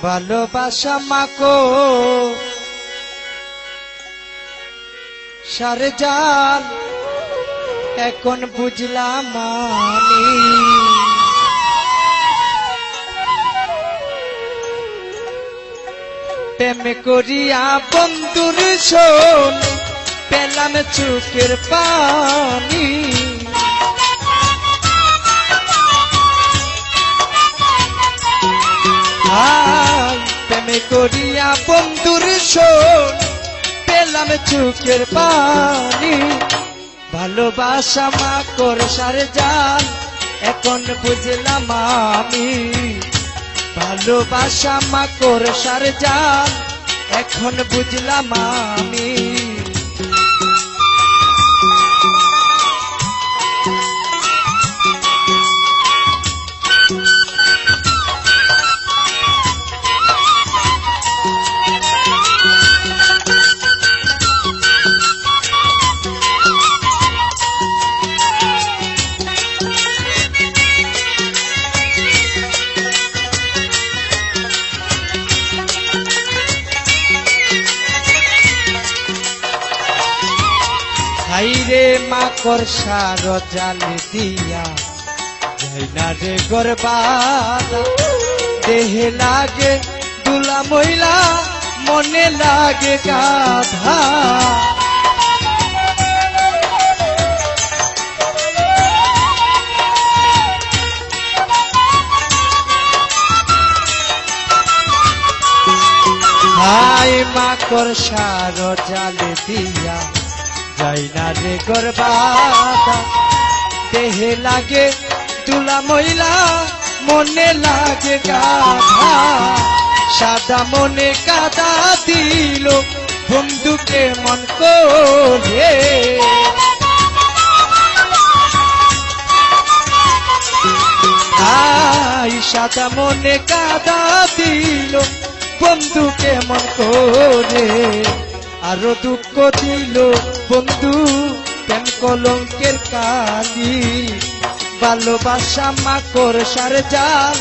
ভালোবাসা মাকো সারে জান এখন বুঝলাম আমি প্রেম করিয়া বন্ধুর শোন পেলাম চোখের পানি প্রেম করিয়া বন্ধুর শোন পেলাম চোখের পানি ভালোবাসা মাকর সারে জান এখন বুঝলাম আমি ভালোবাসা মাকর সারে জান এখন বুঝলাম আমি হাইরে মাকর সার জালে দিয়া যাই না রে গরবালা দেহে লাগে দুলা মহিলা মনে লাগে গাধা হাই মাকর সার জালে দিয়া যাই না রে গরবালা দেহে লাগে দুলা মহিলা মনে লাগে গাধা সাদা মনে কাদা দিল বন্ধুকে মন করে সাদা মনে কাদা দিল বন্ধুকে মন করে আরো দুঃখ দিল বন্ধু প্রেম কলঙ্কের কালি ভালোবাসা মাকর সারে জান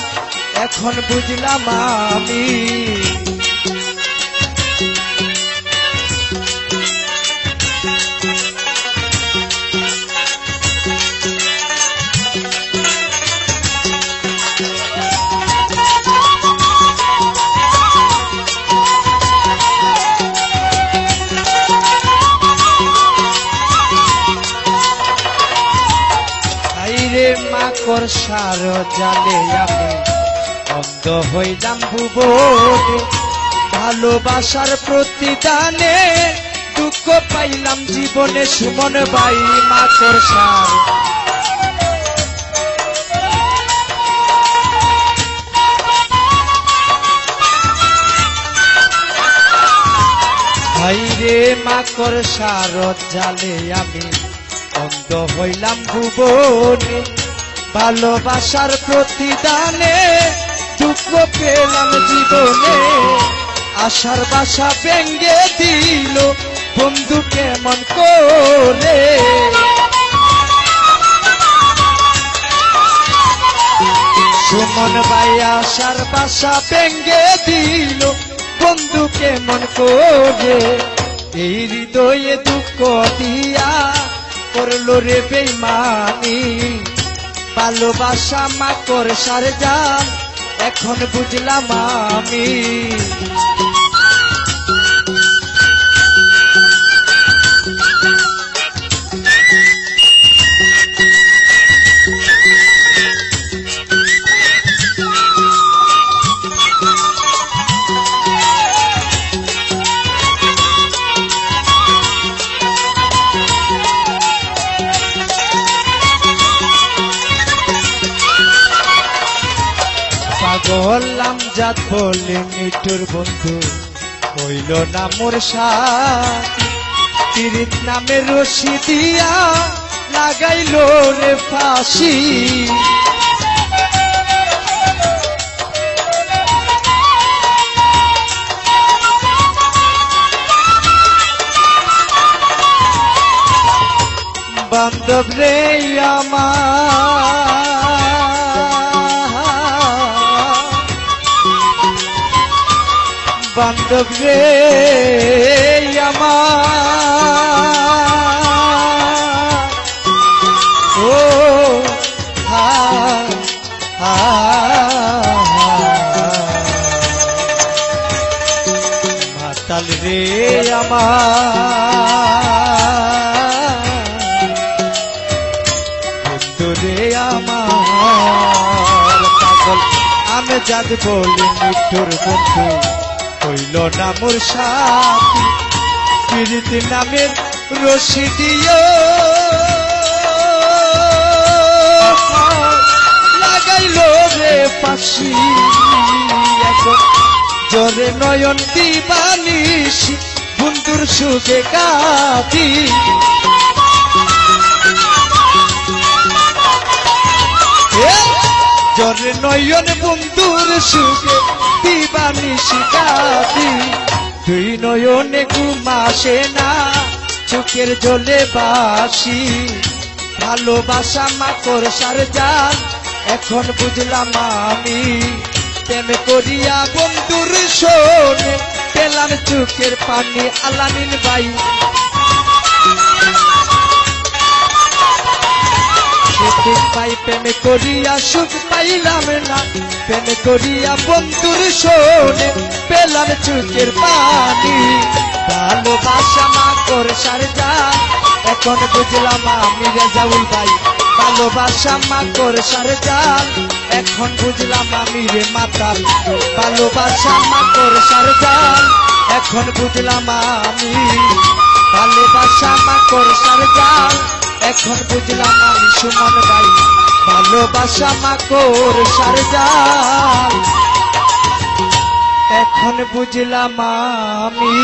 এখন বুঝলাম আমি মাকর সার জালে আমি অন্ধ হইলাম ভুবনে ভালোবাসার প্রতিদানে দুঃখ পাইলাম জীবনে সুমন ভাই মাকর সার হাইরে মাকর সার জালে আমি অন্ধ হইলাম ভুবনে ভালোবাসার প্রতিদানে দুঃখ পেলাম জীবনে আশার বাসা ভেঙ্গে দিল বন্ধুকে মন করে সুমন ভাই আশার বাসা ভেঙ্গে দিল বন্ধুকে মন করে এই হৃদয়ে দুঃখ দিয়া করলো রে বেইমানি ভালোবাসা মাকর সারে জান এখন বুঝলাম আমি বললাম জাত বলে মিঠুর বন্ধু হইল না মোর সাথী তিরিত নামে রশি দিয়া লাগাইল রে ফাঁসি বান্ধব রে আমার মাধব রে আমার ও হা হা মাতাল রে আমার বন্ধু রে আমার পাগল আমি যাদ বলি মৃত্যুর বন্ধু হইল না মোর সাথী প্রীতি নামের রশি দিও লাগাইল রে পাশি এখন জরে নয়ন দিবানিস বন্ধুর সুখে কাঁদি জরে নয়ন বন্ধুর সুখে দিবানিস কাঁদি দুই নয়নে ঘুম আসে না চোখের জলে বাসি ভালোবাসা মাকড় সার জাল এখন বুঝলাম আমি প্রেম করিয়া বন্ধুর শোনে পেলাম চোখের পানি আলামিন ভাই সুখ পাই প্রেম করিয়া সুখ পাইলাম না প্রেম করিয়া বন্ধুর শোনে পেলাম চোখের পানি ভালোবাসা মাকড় সার জাল এখন বুঝলাম আমি রেজাউল ভাই ভালোবাসা মাকড় সার জাল এখন বুঝলাম আমি রে মাতাল ভালোবাসা মাকড় সার জাল এখন বুঝলাম আমি ভালোবাসা মাকড় সার জাল এখন বুঝলাম আমি সুমন ভাই ভালোবাসা মাকড় সার জাল এখন বুঝলাম আমি